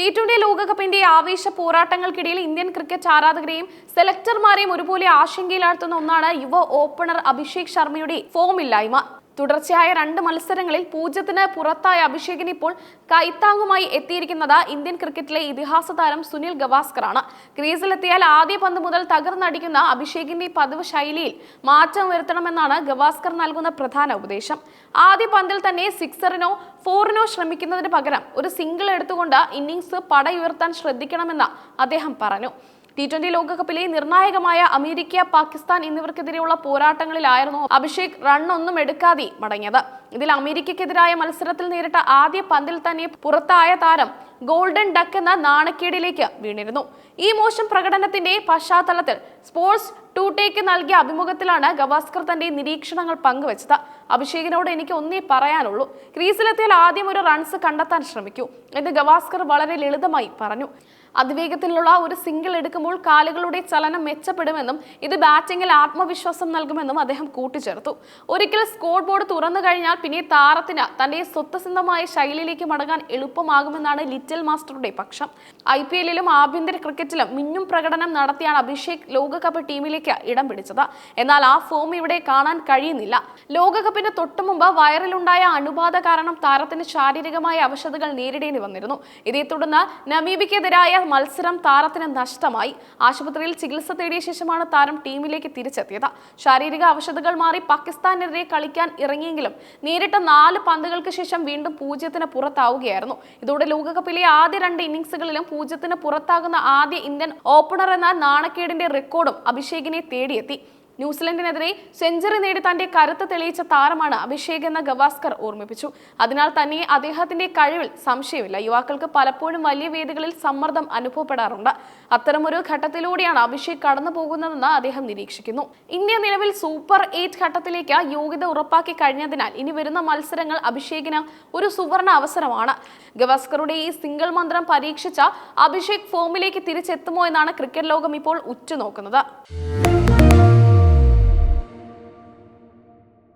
T20 ലോകകപ്പിന്റെ ആവേശ പോരാട്ടങ്ങൾക്കിടയിൽ Indian cricket ആരാധകരെയും സെലക്ടർമാരെയും ഒരുപോലെ ആശങ്കയിലാഴ്ത്തുന്ന ഒന്നാണ് യുവ ഓപ്പണർ അഭിഷേക് ശർമ്മയുടെ ഫോമില്ലായ്മ. തുടർച്ചയായ 2 മത്സരങ്ങളിൽ 0-ന് പുറത്തായ അഭിഷേകിന് ഇപ്പോൾ കൈത്താങ്ങുമായി എത്തിയിരിക്കുന്നത് ഇന്ത്യൻ ക്രിക്കറ്റിലെ ഇതിഹാസ താരം സുനിൽ ഗവാസ്കറാണ്. ക്രീസിലെത്തിയാൽ ആദ്യ പന്ത് മുതൽ തകർന്നടിക്കുന്ന അഭിഷേകിന്റെ പതിവ് ശൈലിയിൽ മാറ്റം വരുത്തണമെന്നാണ് ഗവാസ്കർ നൽകുന്ന പ്രധാന ഉപദേശം. ആദ്യ പന്തിൽ തന്നെ 6-നോ 4-നോ ശ്രമിക്കുന്നതിന് പകരം ഒരു സിംഗിൾ എടുത്തുകൊണ്ട് ഇന്നിംഗ്സ് പടയുയർത്താൻ ശ്രദ്ധിക്കണമെന്ന് അദ്ദേഹം പറഞ്ഞു. T20 ലോകകപ്പിലെ നിർണായകമായ അമേരിക്ക, പാകിസ്ഥാൻ എന്നിവർക്കെതിരെയുള്ള പോരാട്ടങ്ങളിലായിരുന്നു അഭിഷേക് റണ്ണൊന്നും എടുക്കാതെ മടങ്ങിയത്. ഇതിൽ അമേരിക്കയ്ക്കെതിരായ മത്സരത്തിൽ നേരിട്ട ആദ്യ പന്തിൽ തന്നെ പുറത്തായ താരം ഗോൾഡൻ ഡക്ക് എന്ന നാണക്കേടിലേക്ക് വീണിരുന്നു. ഈ മോശം പ്രകടനത്തിന്റെ പശ്ചാത്തലത്തിൽ സ്പോർട്സ് ടൂഡേക്ക് നൽകിയ അഭിമുഖത്തിലാണ് ഗവാസ്കർ തന്റെ നിരീക്ഷണങ്ങൾ പങ്കുവച്ചത്. അഭിഷേകിനോട് എനിക്ക് ഒന്നേ പറയാനുള്ളൂ, ക്രീസിലെത്തിയാൽ ആദ്യം ഒരു റൺസ് കണ്ടെത്താൻ ശ്രമിക്കൂ എന്ന് ഗവാസ്കർ വളരെ ലളിതമായി പറഞ്ഞു. അതിവേഗത്തിലുള്ള ഒരു സിംഗിൾ എടുക്കുമ്പോൾ കാലുകളുടെ ചലനം മെച്ചപ്പെടുമെന്നും ഇത് ബാറ്റിംഗിൽ ആത്മവിശ്വാസം നൽകുമെന്നും അദ്ദേഹം കൂട്ടിച്ചേർത്തു. ഒരിക്കൽ സ്കോർ ബോർഡ് തുറന്നു കഴിഞ്ഞാൽ പിന്നെ താരത്തിന് തന്റെ സ്വതസിദ്ധമായ ശൈലിയിലേക്ക് മടങ്ങാൻ എളുപ്പമാകുമെന്നാണ് ലിറ്റിൽ മാസ്റ്ററുടെ പക്ഷം. IPL-ലും ആഭ്യന്തര ക്രിക്കറ്റിലും മിന്നും പ്രകടനം നടത്തിയാണ് അഭിഷേക് ലോകകപ്പ് ടീമിലേക്ക് ഇടം പിടിച്ചത്. എന്നാൽ ആ ഫോം ഇവിടെ കാണാൻ കഴിയുന്നില്ല. ലോകകപ്പിന് തൊട്ടുമുമ്പ് വയറിലുണ്ടായ അണുബാധ കാരണം താരത്തിന് ശാരീരികമായ അവശതകൾ നേരിടേണ്ടി വന്നിരുന്നു. ഇതേ തുടർന്ന് നമീബിയക്കെതിരായ മത്സരം താരത്തിന് നഷ്ടമായി. ആശുപത്രിയിൽ ചികിത്സ തേടിയ ശേഷമാണ് താരം ടീമിലേക്ക് തിരിച്ചെത്തിയത്. ശാരീരിക അവശതകൾ മാറി പാകിസ്ഥാനെതിരെ കളിക്കാൻ ഇറങ്ങിയെങ്കിലും നേരിട്ട 4 പന്തുകൾക്ക് ശേഷം വീണ്ടും 0-ന് പുറത്താവുകയായിരുന്നു. ഇതോടെ ലോകകപ്പിലെ ആദ്യ 2 ഇന്നിംഗ്സുകളിലും 0-ന് പുറത്താകുന്ന ആദ്യ ഇന്ത്യൻ ഓപ്പണർ എന്ന നാണക്കേടിന്റെ റെക്കോർഡും അഭിഷേകിനെ തേടിയെത്തി. ന്യൂസിലൻഡിനെതിരെ സെഞ്ചുറി നേടി തന്റെ കരുത്ത് തെളിയിച്ച താരമാണ് അഭിഷേക് എന്ന ഗവാസ്കർ ഓർമ്മിപ്പിച്ചു. അതിനാൽ തന്നെ അദ്ദേഹത്തിന്റെ കഴിവിൽ സംശയമില്ല. യുവാക്കൾക്ക് പലപ്പോഴും വലിയ വേദികളിൽ സമ്മർദ്ദം അനുഭവപ്പെടാറുണ്ട്. അത്തരമൊരു ഘട്ടത്തിലൂടെയാണ് അഭിഷേക് കടന്നു പോകുന്നതെന്ന് അദ്ദേഹം നിരീക്ഷിക്കുന്നു. ഇന്ത്യ നിലവിൽ സൂപ്പർ 8 ഘട്ടത്തിലേക്ക് യോഗ്യത ഉറപ്പാക്കി കഴിഞ്ഞതിനാൽ ഇനി വരുന്ന മത്സരങ്ങൾ അഭിഷേകിന് ഒരു സുവർണ അവസരമാണ്. ഗവാസ്കറുടെ ഈ സിംഗിൾ മന്ത്രം പരീക്ഷിച്ച അഭിഷേക് ഫോമിലേക്ക് തിരിച്ചെത്തുമോ എന്നാണ് ക്രിക്കറ്റ് ലോകം ഇപ്പോൾ ഉറ്റുനോക്കുന്നത്.